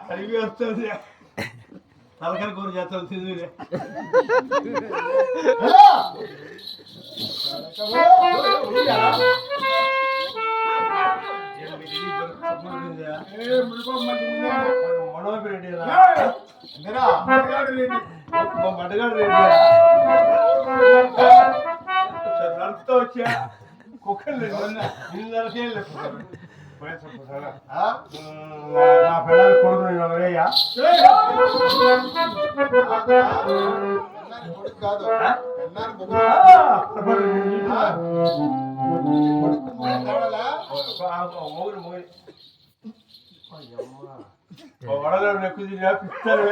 అడిగి వస్తుంది తలకాయ కూర చేస్తాను తిందులే మటగాడు నడుపుతా వచ్చా కుక్కలు నిన్నకే నా పిల్లలు కొడుకు వేయ్యా కాదు వడలు ఎక్కువ పిస్తాను